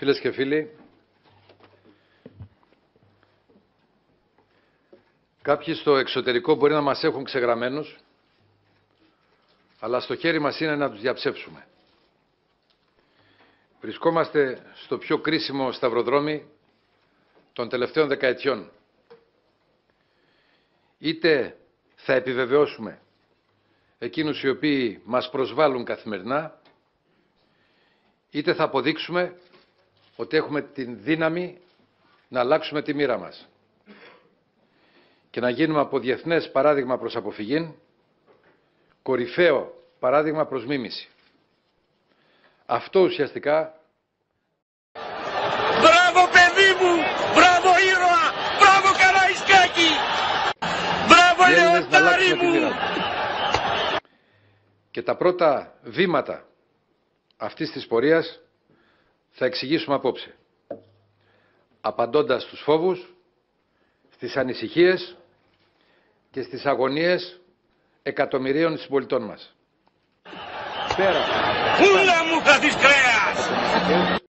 Φίλες και φίλοι, κάποιοι στο εξωτερικό μπορεί να μας έχουν ξεγραμμένους, αλλά στο χέρι μας είναι να τους διαψεύσουμε. Βρισκόμαστε στο πιο κρίσιμο σταυροδρόμι των τελευταίων δεκαετιών. Είτε θα επιβεβαιώσουμε εκείνους οι οποίοι μας προσβάλλουν καθημερινά, είτε θα αποδείξουμε ότι έχουμε την δύναμη να αλλάξουμε τη μοίρα μας και να γίνουμε από διεθνές παράδειγμα προς αποφυγή, κορυφαίο παράδειγμα προς μίμηση. Αυτό ουσιαστικά... Μπράβο παιδί μου! Μπράβο ήρωα! Μπράβο Καραϊσκάκη! Μπράβο Λεοντάρη μου! Και τα πρώτα βήματα αυτής της πορείας θα εξηγήσουμε απόψε, απαντώντας στους φόβους, στις ανησυχίες και στις αγωνίες εκατομμυρίων συμπολιτών μας. Πούλα μου θα της κρέας!